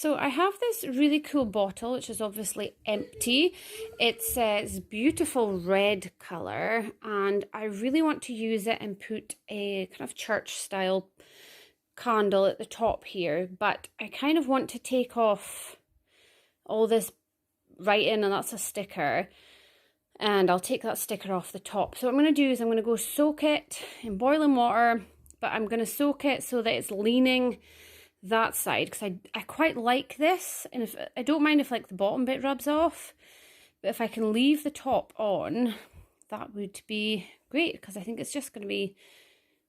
So I have this really cool bottle, which is obviously empty. It's this beautiful red colour, and I really want to use it and put a kind of church style candle at the top here, but I kind of want to take off all this writing, and that's a sticker, and I'll take that sticker off the top. So what I'm going to do is I'm going to go soak it in boiling water, but I'm going to soak it so that it's leaning that side, because I quite like this, and if I don't mind if like the bottom bit rubs off, but if I can leave the top on, that would be great, because I think it's just going to be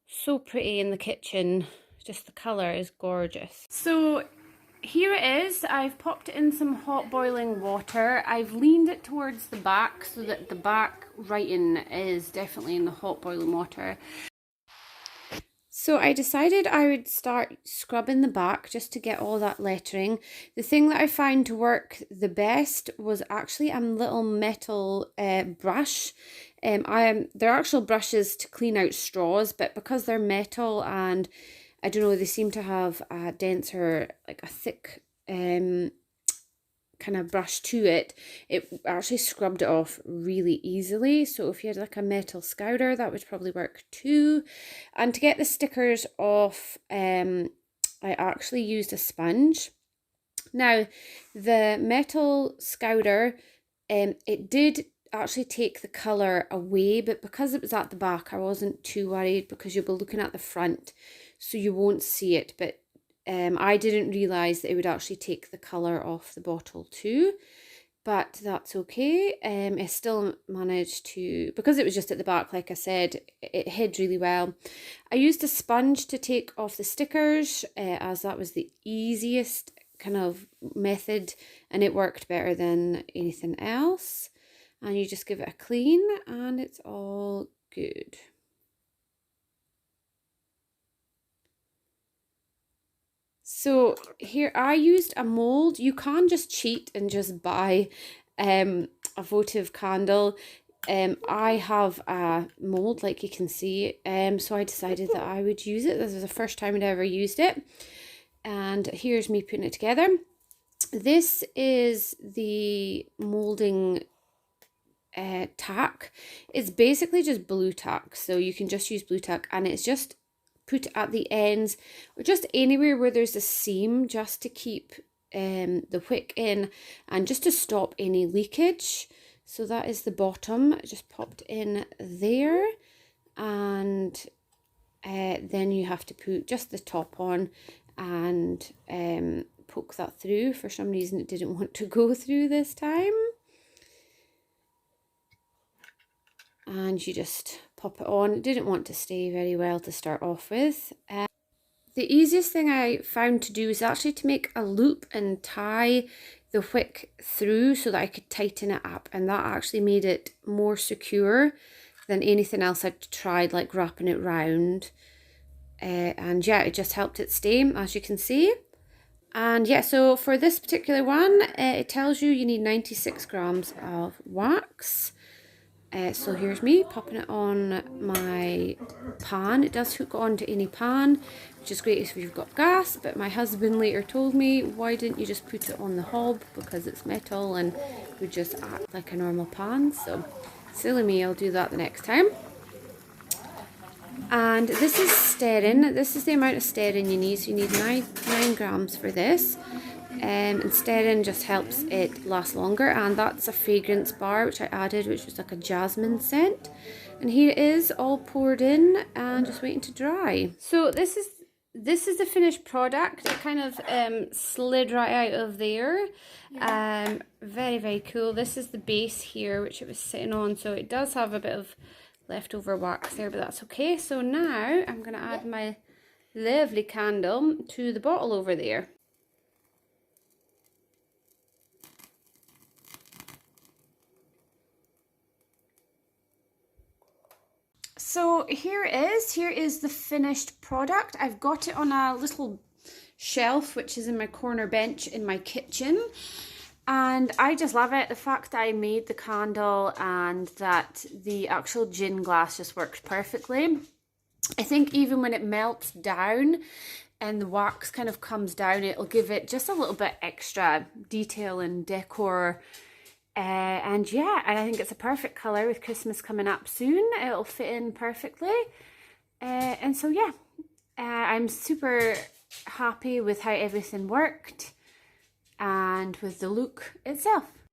so pretty in the kitchen. Just the colour is gorgeous. So here it is. I've popped it in some hot boiling water. I've leaned it towards the back so that the back writing is definitely in the hot boiling water. So I decided I would start scrubbing the back just to get all that lettering. The thing that I found to work the best was actually a little metal brush. They're actual brushes to clean out straws, but because they're metal and I don't know, they seem to have a denser, like a thick kind of brush to it, it actually scrubbed it off really easily. So if you had like a metal scouter, that would probably work too. And to get the stickers off, I actually used a sponge. Now the metal scouter, it did actually take the colour away, but because it was at the back, I wasn't too worried, because you'll be looking at the front so you won't see it. But I didn't realise that it would actually take the colour off the bottle too, but that's okay. I still managed to, because it was just at the back, like I said, it hid really well. I used a sponge to take off the stickers, as that was the easiest kind of method, and it worked better than anything else. And you just give it a clean and it's all good. So here I used a mold. You can just cheat and just buy a votive candle. I have a mold, like you can see, so I decided that I would use it. This is the first time I'd ever used it, and here's me putting it together. This is the molding tack. It's basically just blue tack, so you can just use blue tack, and it's just put at the ends or just anywhere where there's a seam, just to keep the wick in and just to stop any leakage. So that is the bottom, just popped in there, and then you have to put just the top on and poke that through. For some reason it didn't want to go through this time. And you just pop it on. It didn't want to stay very well to start off with. The easiest thing I found to do is actually to make a loop and tie the wick through so that I could tighten it up, and that actually made it more secure than anything else I'd tried, like wrapping it round. And yeah, it just helped it stay, as you can see. And yeah, so for this particular one, it tells you need 96 grams of wax. So here's me popping it on my pan. It does hook onto any pan, which is great if you've got gas, but my husband later told me, why didn't you just put it on the hob, because it's metal and would just act like a normal pan. So silly me, I'll do that the next time. And this is stearin. This is the amount of stearin you need. So you need 9 grams for this. And stearin just helps it last longer, and that's a fragrance bar which I added, which was like a jasmine scent. And here it is, all poured in and just waiting to dry. So this is the finished product. It kind of slid right out of there. Very, very cool. This is the base here, which it was sitting on, so it does have a bit of leftover wax there, but that's okay. So now I'm going to add my lovely candle to the bottle over there. So here it is. Here is the finished product. I've got it on a little shelf, which is in my corner bench in my kitchen. And I just love it. The fact that I made the candle and that the actual gin glass just worked perfectly. I think even when it melts down, and the wax kind of comes down, it'll give it just a little bit extra detail and decor. And yeah, and I think it's a perfect colour with Christmas coming up soon. It'll fit in perfectly. And so yeah, I'm super happy with how everything worked and with the look itself.